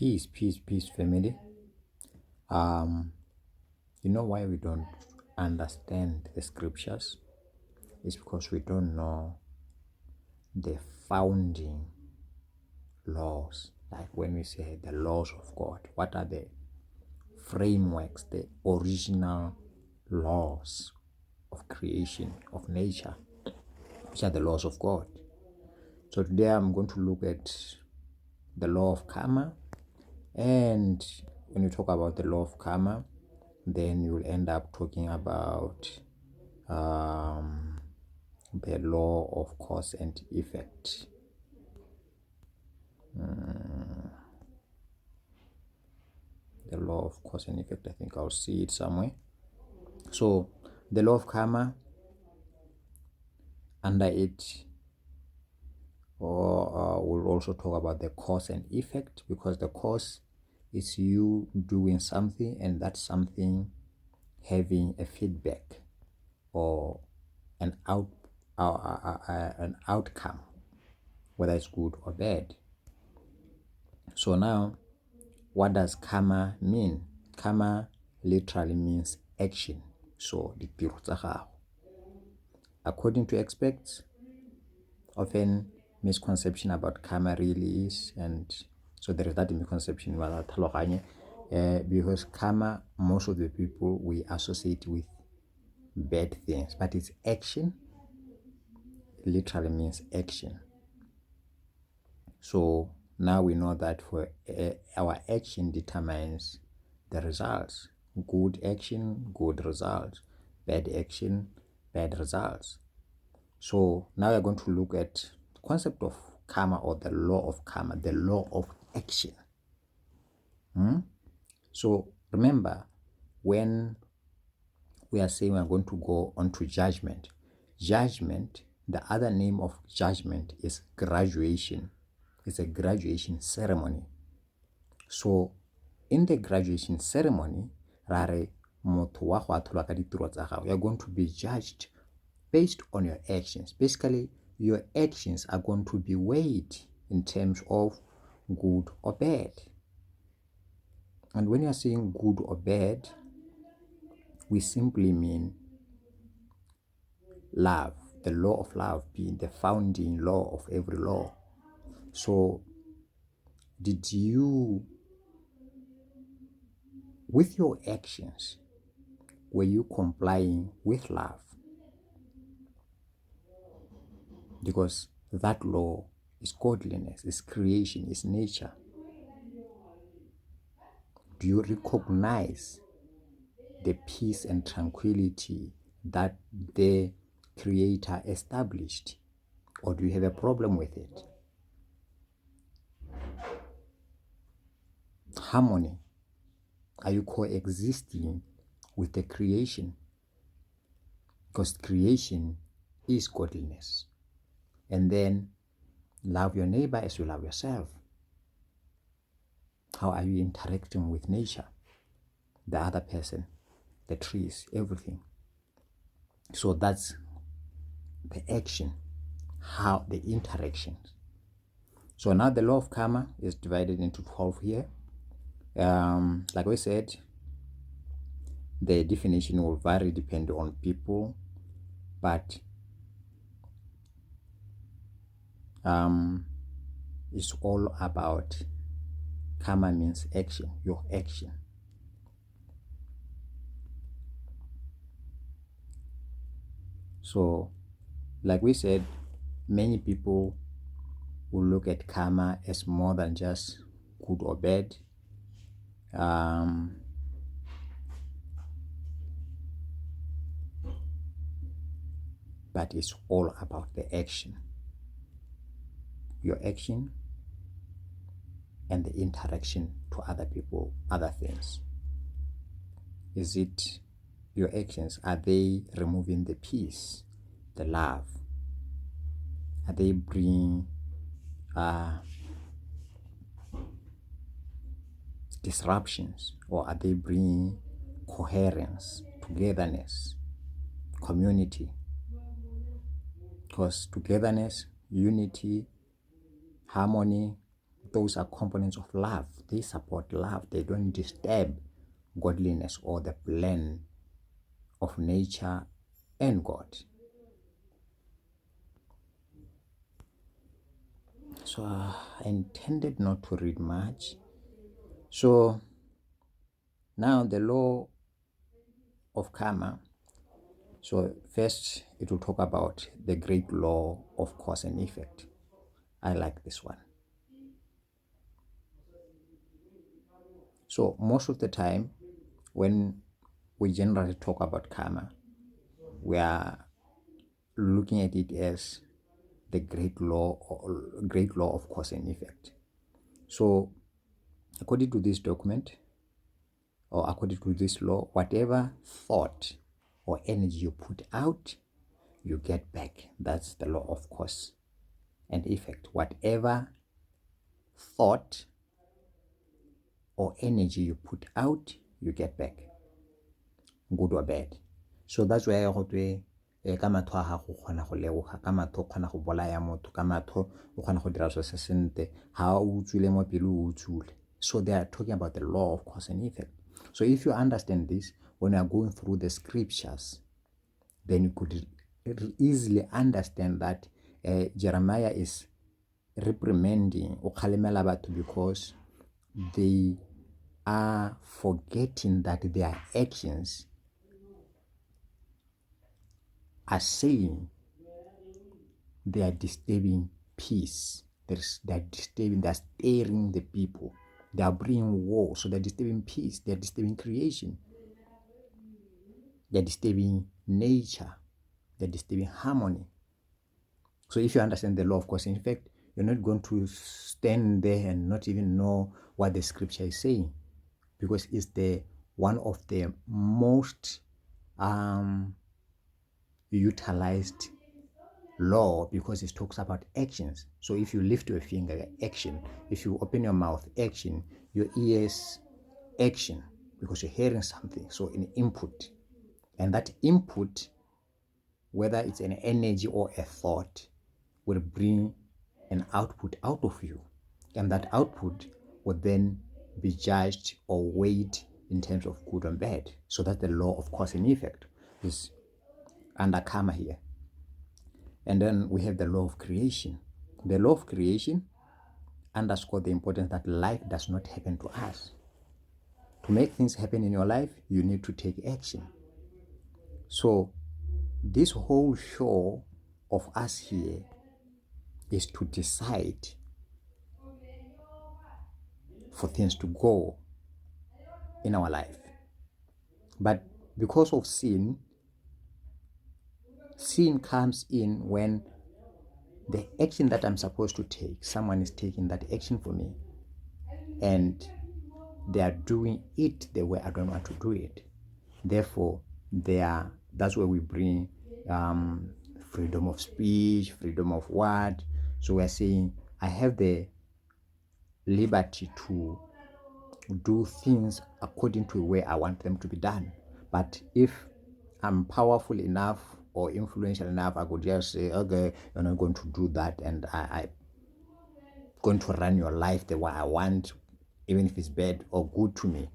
Peace, family. You know why we don't understand the scriptures? It's because we don't know the founding laws. Like when we say the laws of God, what are the frameworks, the original laws of creation, of nature, which are the laws of God? So today I'm going to look at the law of karma. And when you talk about the law of karma, then you'll end up talking about the law of cause and effect. The law of cause and effect, I think I'll see it somewhere. So the law of karma, under it, we'll also talk about the cause and effect, because the cause is you doing something and that something having a feedback or an outcome, whether it's good or bad. So now, what does karma mean? Karma literally means action. So ditiro tsa gago. According to experts, often misconception about karma really is, and so there is that misconception because karma, most of the people we associate with bad things, but it's action. Literally means action. So now we know that for our action determines the results. Good action, good results. Bad action, bad results. So now we're going to look at the concept of karma, or the law of karma, the law of action. So remember, when we are saying we're going to go on to judgment, the other name of judgment is graduation. It's a graduation ceremony. So in the graduation ceremony, you're going to be judged based on your actions. Basically, your actions are going to be weighed in terms of good or bad. And when you're saying good or bad, we simply mean love, the law of love being the founding law of every law. So did you, with your actions, were you complying with love? Because that law is godliness, is creation, is nature. Do you recognize the peace and tranquility that the Creator established? Or do you have a problem with it? Harmony. Are you coexisting with the creation? Because creation is godliness. And then love your neighbor as you love yourself. How are you interacting with nature, the other person, the trees, everything? So that's the action, how the interactions. So now the law of karma is divided into 12 here. Like we said, the definition will vary depending on people, but it's all about karma means action, your action. So, like we said, many people will look at karma as more than just good or bad. But it's all about the action, your action, and the interaction to other people, other things. Is it your actions? Are they removing the peace, the love? Are they bringing disruptions, or are they bringing coherence, togetherness, community? Because togetherness, unity, harmony, those are components of love. They support love. They don't disturb godliness or the plan of nature and God. So I intended not to read much. So now the law of karma. So first it will talk about the great law of cause and effect. I like this one. So most of the time when we generally talk about karma, we are looking at it as the great law of cause and effect. So according to this document, or according to this law, whatever thought or energy you put out, you get back. That's the law of cause and effect. Whatever thought or energy you put out, you get back, good or bad. So that's why go twe ka matho a gago kgona go leboga, ka matho o kgona go bolaya motho, ka matho o kgona go dira so se sente, ha o utswile mo pele o utswile. So they are talking about the law of cause and effect. So if you understand this, when you are going through the scriptures, then you could easily understand that Jeremiah is reprimanding o kgalemela batho because they are forgetting that their actions are saying they are disturbing peace. They are scaring the people. They are bringing war. So they're disturbing peace. They're disturbing creation. They're disturbing nature. They're disturbing harmony. So if you understand the law of cause and effect, you're not going to stand there and not even know what the scripture is saying, because it's the one of the most utilized law, because it talks about actions. So if you lift your finger, action. If you open your mouth, action. Your ears, action, because you're hearing something. So an input, and that input, whether it's an energy or a thought, will bring an output out of you, and that output will then be judged or weighed in terms of good and bad. So that's the law of cause and effect, is under karma here. And then we have the law of creation. The law of creation underscores the importance that life does not happen to us. To make things happen in your life, you need to take action. So this whole show of us here is to decide for things to go in our life. But because of sin comes in when the action that I'm supposed to take, someone is taking that action for me, and they are doing it the way I don't want to do it. Therefore, that's where we bring freedom of speech, freedom of word. So we're saying I have the liberty to do things according to the way I want them to be done. But if I'm powerful enough or influential enough, I could just say, okay, you're not going to do that, and I'm going to run your life the way I want, even if it's bad or good to me.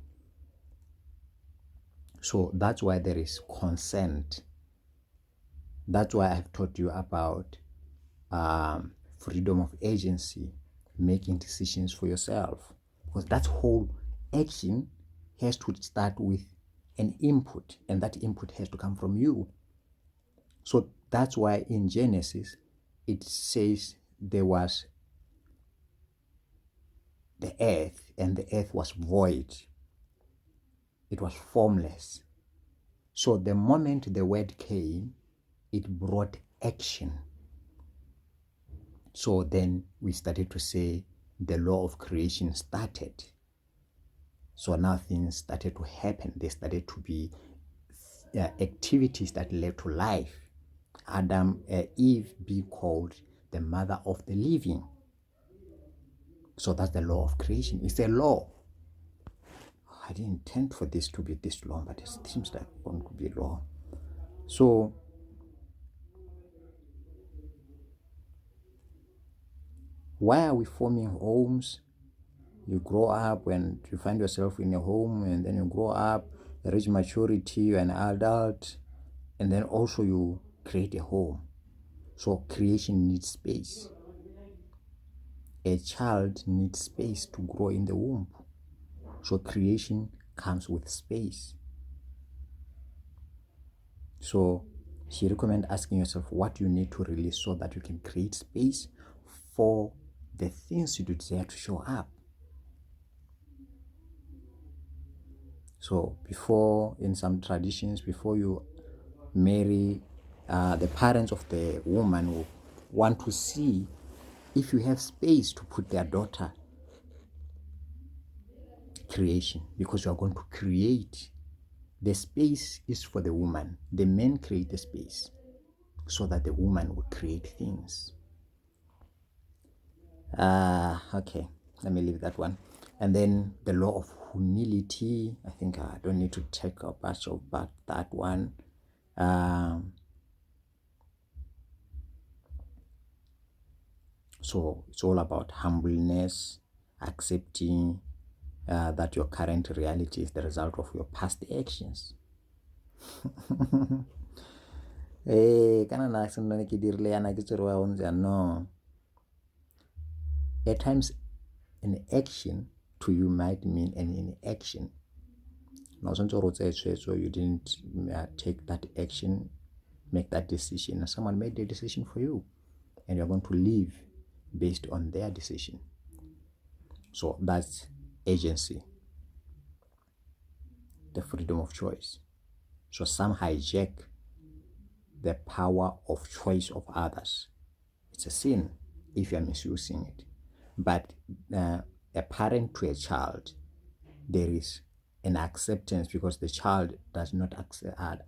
So that's why there is consent. That's why I've taught you about freedom of agency, making decisions for yourself, because that whole action has to start with an input, and that input has to come from you. So that's why in Genesis it says there was the earth, and the earth was void. It was formless. So the moment the word came, it brought action. So then we started to say the law of creation started. So now things started to happen. There started to be activities that led to life. Eve be called the mother of the living. So that's the law of creation. It's a law. I didn't intend for this to be this long, but it seems like one could be law. So why are we forming homes You grow up and you find yourself in a home, and then you grow up, you reach maturity, you're an adult, and then also you create a home. So creation needs space. A child needs space to grow in the womb. So creation comes with space. So she recommends asking yourself what you need to release so that you can create space for the things you desire to show up. So before, in some traditions, before you marry, the parents of the woman will want to see if you have space to put their daughter creation, because you are going to create. The space is for the woman. The men create the space so that the woman will create things. Okay, let me leave that one. And then the law of humility. I think I don't need to take up much about that one. So it's all about humbleness, accepting that your current reality is the result of your past actions. No. At times, an action to you might mean an inaction. Now, since you didn't take that action, make that decision, and someone made the decision for you, and you're going to live based on their decision. So that's agency, the freedom of choice. So some hijack the power of choice of others. It's a sin if you're misusing it. But a parent to a child, there is an acceptance because the child does not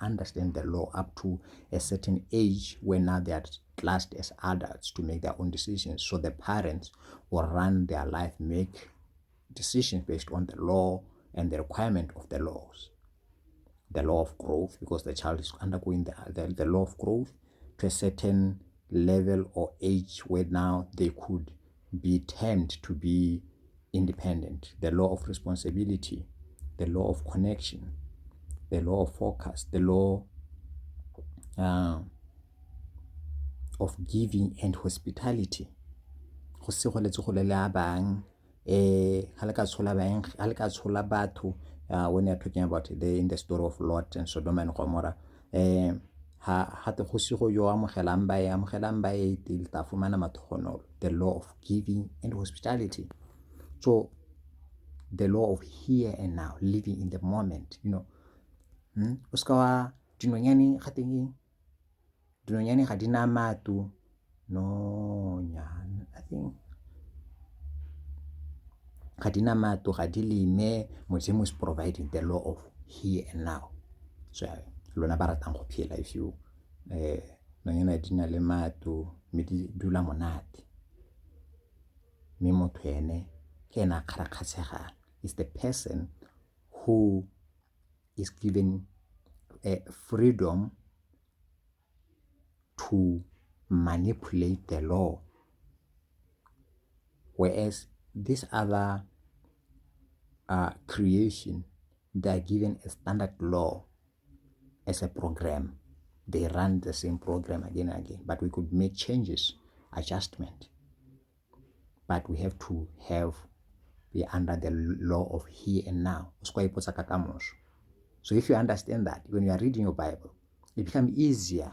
understand the law up to a certain age when now they are classed as adults to make their own decisions. So the parents will run their life, make decisions based on the law and the requirement of the laws. The law of growth, because the child is undergoing the law of growth to a certain level or age where now they could be termed to be independent. The law of responsibility, the law of connection, the law of focus, the law of giving and hospitality. Go se go letse go le a bang ga le ka tshola batho when you're talking about in the story of Lot and Sodom and Gomorrah, ha te go se go yo amogelang ba e ta fumana mathogonolo, the law of giving and hospitality. So the law of here and now, living in the moment, you know. O ska wa dinonyane ga di na matu, no, I think ga di na matu, ga di leme. Modimo is providing the law of here and now. So lona ba ratang go phela, if you nonyane di na le matu me di dula monate, me motho ene ke ena kgarakgatsegang is the person who is given freedom to manipulate the law, whereas this other creation, they are given a standard law as a program. They run the same program again and again, but we could make changes, adjustment. But we have to be under the law of here and now. So if you understand that, when you are reading your Bible, it becomes easier.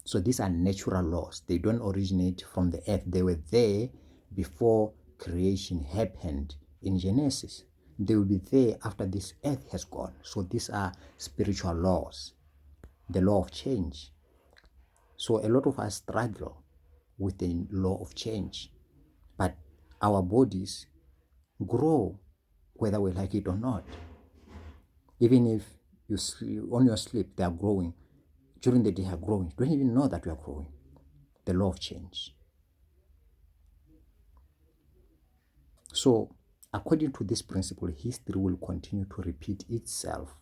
So these are natural laws. They don't originate from the earth. They were there before creation happened in Genesis. They will be there after this earth has gone. So these are spiritual laws, the law of change. So a lot of us struggle with the law of change, but our bodies grow whether we like it or not. Even if you sleep, on your sleep, they are growing. During the day, they are growing. You don't even know that you are growing. The law of change. So, according to this principle, history will continue to repeat itself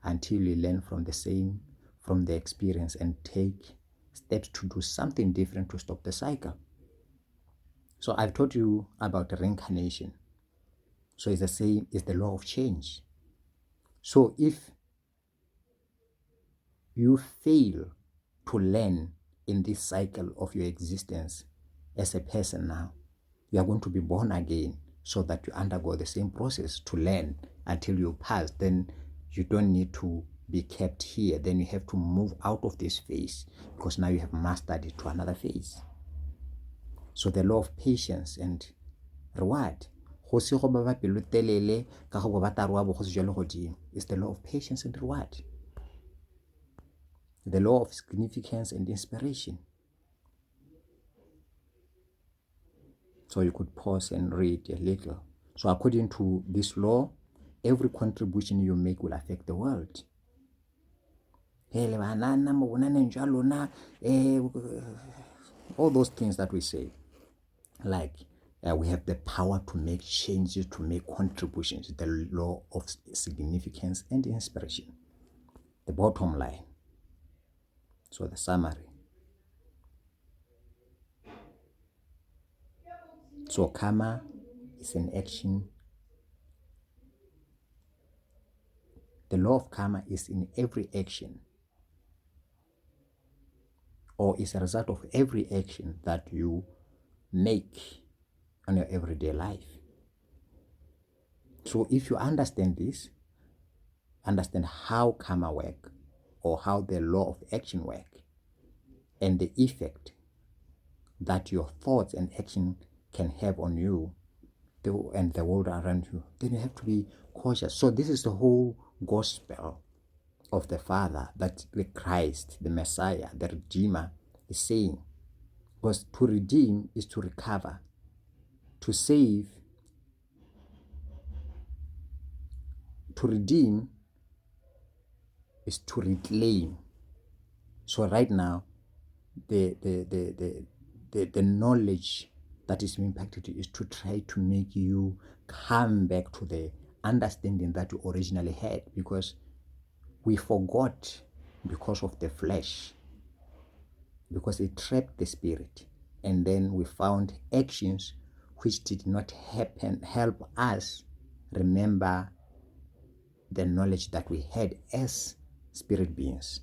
until we learn from the experience and take steps to do something different to stop the cycle. So I've told you about reincarnation. So it's the same, it's the law of change. So if you fail to learn in this cycle of your existence as a person now, you are going to be born again so that you undergo the same process to learn until you pass. Then you don't need to be kept here. Then you have to move out of this phase because now you have mastered it to another phase. So the law of patience and reward. It's the law of patience and reward. The law of significance and inspiration. So you could pause and read a little. So according to this law, every contribution you make will affect the world. All those things that we say, like we have the power to make changes, to make contributions. The law of significance and inspiration. The bottom line. So the summary. So karma is an action. The law of karma is in every action, or is a result of every action that you make on your everyday life. So if you understand this, understand how karma works, or how the law of action works, and the effect that your thoughts and action can have on you and the world around you, then you have to be cautious. So this is the whole gospel of the Father that the Christ, the Messiah, the Redeemer is saying. Because to redeem is to recover. To save, to redeem is to reclaim. So right now, the knowledge that is being impacted is to try to make you come back to the understanding that you originally had, because we forgot because of the flesh, because it trapped the spirit, and then we found actions which did not help us remember the knowledge that we had as spirit beings,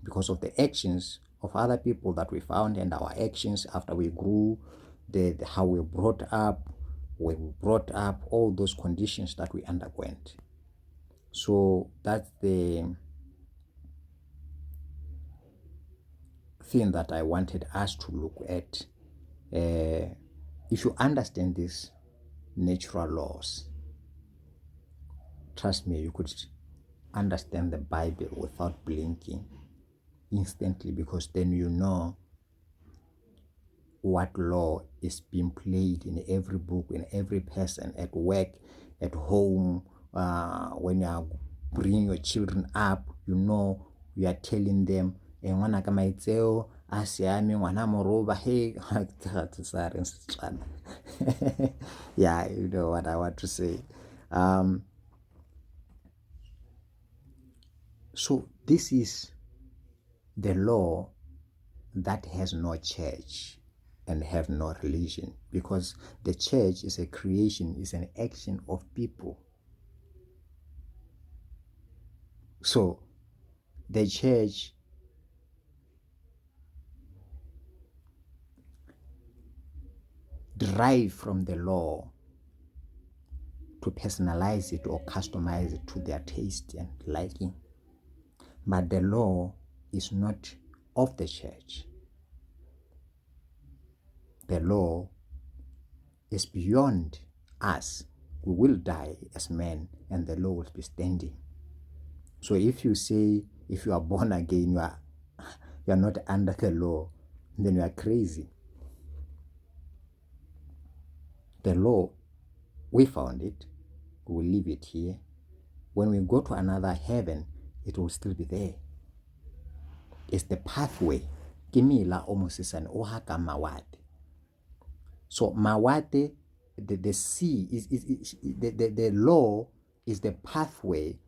because of the actions of other people that we found and our actions after we grew, how we brought up, all those conditions that we underwent. So that's the thing that I wanted us to look at. If you understand these natural laws, trust me, you could understand the Bible without blinking instantly, because then you know what law is being played in every book, in every person, at work, at home, when you are bringing your children up, you know, you are telling them, ngwana ka maitseo a siame, ngwana moroba, hey, yeah, you know what I want to say. So this is the law that has no church and have no religion, because the church is a creation, is an action of people. So the church derive from the law to personalize it or customize it to their taste and liking. But the law is not of the church. The law is beyond us. We will die as men and the law will be standing. So if you say, if you are born again, you are not under the law, then you are crazy. The law, we found it, we will leave it here. When we go to another heaven, it will still be there. It's the pathway. Kimila omosisan ohaka mawate. So mawate, the sea is the law is the pathway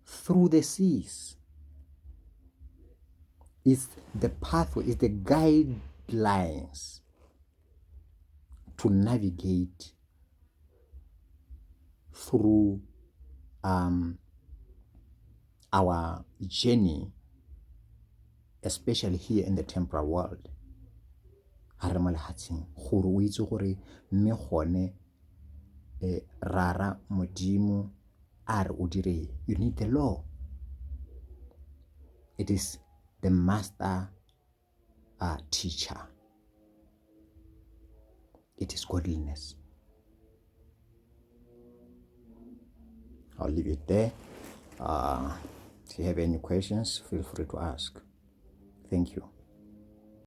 through the seas. It's the pathway, it's the guidelines to navigate through our journey, especially here in the temporal world, ha re mo lehatsheng, gore o itse gore mme gone rara modimo a re o dire, you need the law. It is the master teacher. It is godliness. I'll leave it there. If you have any questions, feel free to ask. Thank you.